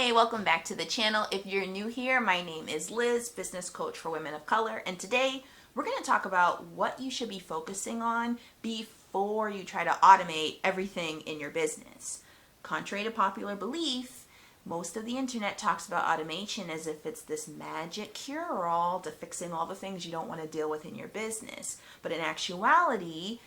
Hey, welcome back to the channel. If you're new here, my name is Liz, business coach for women of color, and today we're going to talk about what you should be focusing on before you try to automate everything in your business. Contrary to popular belief, most of the internet talks about automation as if it's this magic cure-all to fixing all the things you don't want to deal with in your business. But in actuality,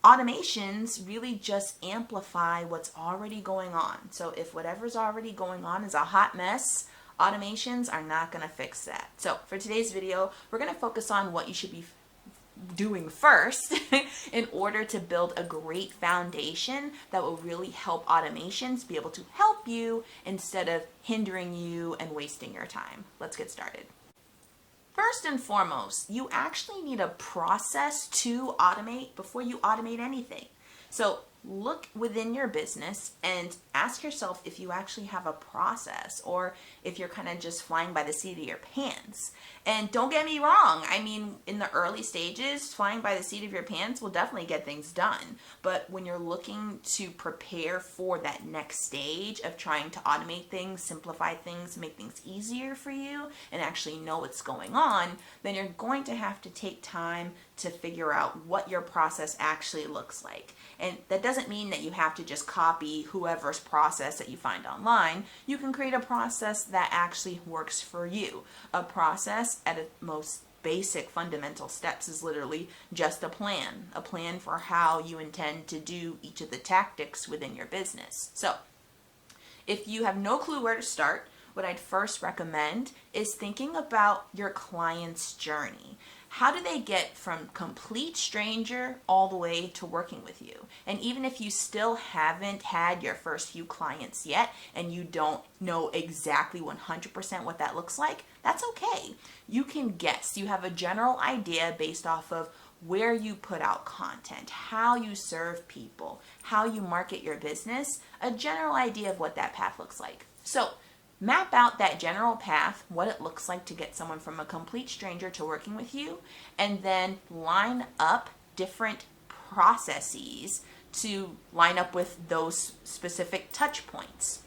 automations really just amplify what's already going on. So if whatever's already going on is a hot mess, automations are not going to fix that. So for today's video, we're going to focus on what you should be doing first in order to build a great foundation that will really help automations be able to help you instead of hindering you and wasting your time. Let's get started. First and foremost, you actually need a process to automate before you automate anything. So look within your business and ask yourself if you actually have a process or if you're kind of just flying by the seat of your pants. And don't get me wrong, I mean, in the early stages, flying by the seat of your pants will definitely get things done. But when you're looking to prepare for that next stage of trying to automate things, simplify things, make things easier for you, and actually know what's going on, then you're going to have to take time to figure out what your process actually looks like. And that doesn't mean that you have to just copy whoever's process that you find online. You can create a process that actually works for you. A process at its most basic fundamental steps is literally just a plan for how you intend to do each of the tactics within your business. So if you have no clue where to start, what I'd first recommend is thinking about your client's journey. How do they get from complete stranger all the way to working with you? And even if you still haven't had your first few clients yet and you don't know exactly 100% what that looks like, that's okay. You can guess. You have a general idea based off of where you put out content, how you serve people, how you market your business, a general idea of what that path looks like. So map out that general path, what it looks like to get someone from a complete stranger to working with you, and then line up different processes to line up with those specific touch points.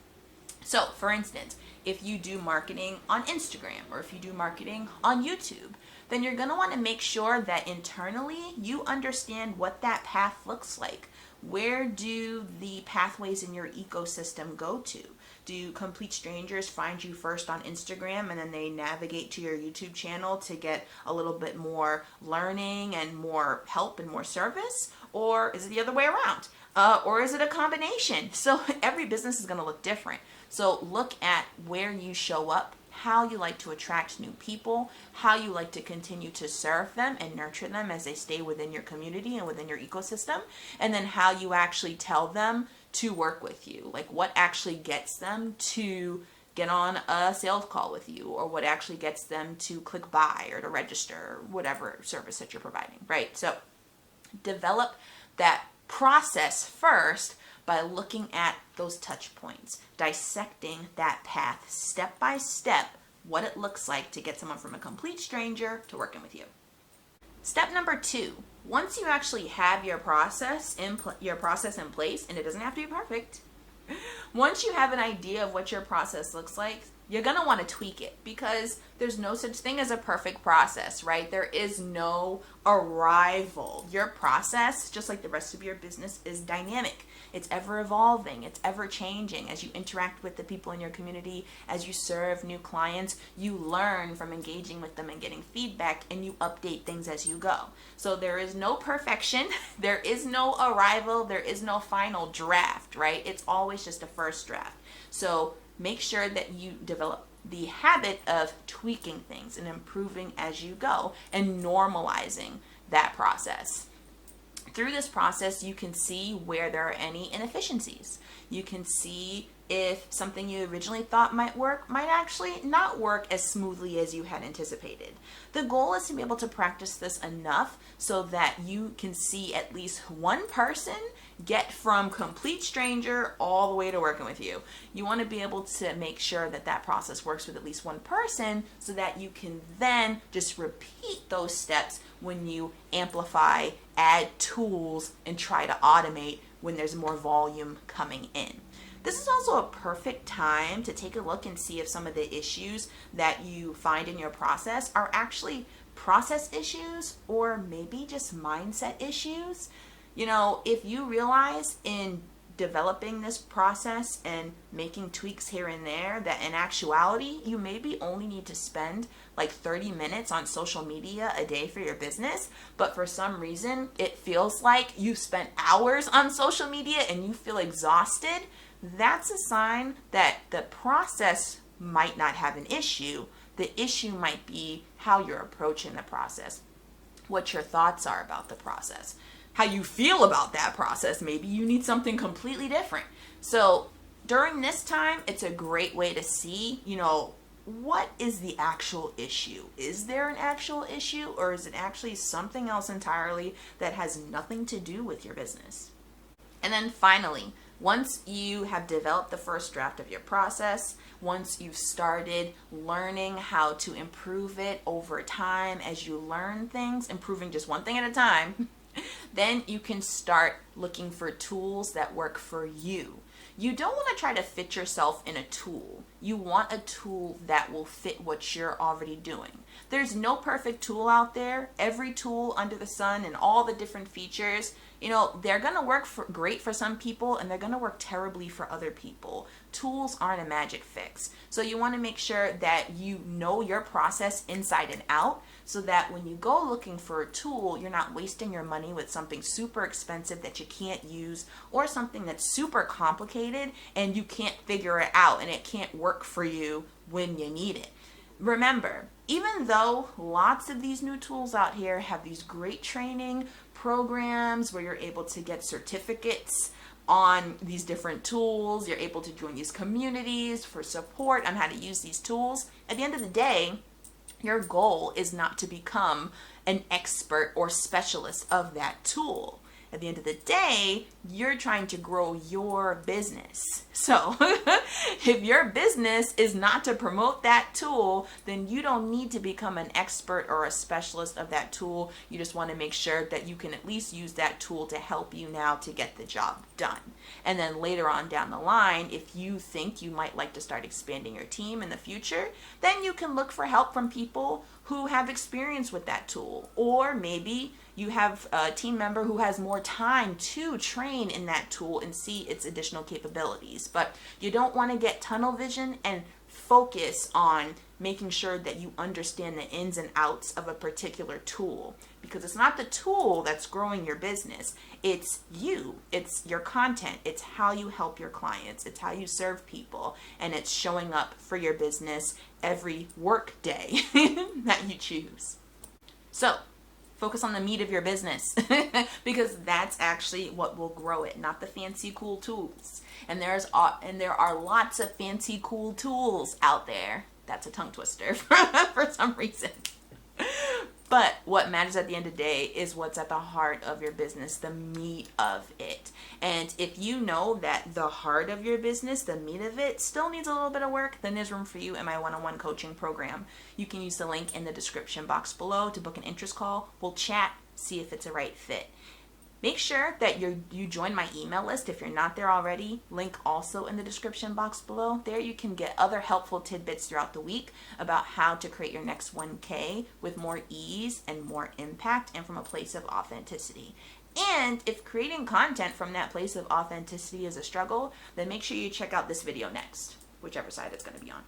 So for instance, if you do marketing on Instagram or if you do marketing on YouTube, then you're going to want to make sure that internally you understand what that path looks like. Where do the pathways in your ecosystem go to? Do complete strangers find you first on Instagram and then they navigate to your YouTube channel to get a little bit more learning and more help and more service? Or is it the other way around? Or is it a combination? So every business is going to look different. So look at where you show up, how you like to attract new people, how you like to continue to serve them and nurture them as they stay within your community and within your ecosystem, and then how you actually tell them to work with you, like what actually gets them to get on a sales call with you, or what actually gets them to click buy or to register, or whatever service that you're providing, right? So develop that process first by looking at those touch points, dissecting that path step by step, what it looks like to get someone from a complete stranger to working with you. Step number 2, once you actually have your process in place, and it doesn't have to be perfect, once you have an idea of what your process looks like, you're going to want to tweak it, because there's no such thing as a perfect process, right? There is no arrival. Your process, just like the rest of your business, is dynamic. It's ever evolving. It's ever changing. As you interact with the people in your community, as you serve new clients, you learn from engaging with them and getting feedback, and you update things as you go. So there is no perfection. There is no arrival. There is no final draft, right? It's always just a first draft. So make sure that you develop the habit of tweaking things and improving as you go and normalizing that process. Through this process, you can see where there are any inefficiencies. You can see if something you originally thought might work might actually not work as smoothly as you had anticipated. The goal is to be able to practice this enough so that you can see at least one person get from complete stranger all the way to working with you. You want to be able to make sure that that process works with at least one person so that you can then just repeat those steps when you amplify, add tools, and try to automate when there's more volume coming in. This is also a perfect time to take a look and see if some of the issues that you find in your process are actually process issues or maybe just mindset issues. You know, if you realize in developing this process and making tweaks here and there that in actuality you maybe only need to spend like 30 minutes on social media a day for your business, but for some reason it feels like you spent hours on social media and you feel exhausted, that's a sign that the process might not have an issue. The issue might be how you're approaching the process, what your thoughts are about the process, how you feel about that process. Maybe you need something completely different. So during this time, it's a great way to see, you know, what is the actual issue? Is there an actual issue, or is it actually something else entirely that has nothing to do with your business? And then finally, once you have developed the first draft of your process, once you've started learning how to improve it over time as you learn things, improving just one thing at a time, then you can start looking for tools that work for you. You don't want to try to fit yourself in a tool. You want a tool that will fit what you're already doing. There's no perfect tool out there. Every tool under the sun and all the different features, you know, they're going to work great for some people and they're going to work terribly for other people. Tools aren't a magic fix. So you want to make sure that you know your process inside and out so that when you go looking for a tool, you're not wasting your money with something super expensive that you can't use or something that's super complicated and you can't figure it out and it can't work for you when you need it. Remember, even though lots of these new tools out here have these great training programs where you're able to get certificates on these different tools, you're able to join these communities for support on how to use these tools, at the end of the day, your goal is not to become an expert or specialist of that tool. At the end of the day, you're trying to grow your business. So if your business is not to promote that tool, then you don't need to become an expert or a specialist of that tool. You just want to make sure that you can at least use that tool to help you now to get the job done. And then later on down the line, if you think you might like to start expanding your team in the future, then you can look for help from people who have experience with that tool. Or maybe you have a team member who has more time to train in that tool and see its additional capabilities. But you don't want to get tunnel vision and focus on making sure that you understand the ins and outs of a particular tool, because it's not the tool that's growing your business. It's you, it's your content, it's how you help your clients, it's how you serve people, and it's showing up for your business every work day that you choose. So focus on the meat of your business because that's actually what will grow it, not the fancy cool tools. And there are lots of fancy cool tools out there. That's a tongue twister for some reason. But what matters at the end of the day is what's at the heart of your business, the meat of it. And if you know that the heart of your business, the meat of it, still needs a little bit of work, then there's room for you in my one-on-one coaching program. You can use the link in the description box below to book an interest call. We'll chat, see if it's a right fit. Make sure that you join my email list if you're not there already. Link also in the description box below. There you can get other helpful tidbits throughout the week about how to create your next 1K with more ease and more impact and from a place of authenticity. And if creating content from that place of authenticity is a struggle, then make sure you check out this video next, whichever side it's going to be on.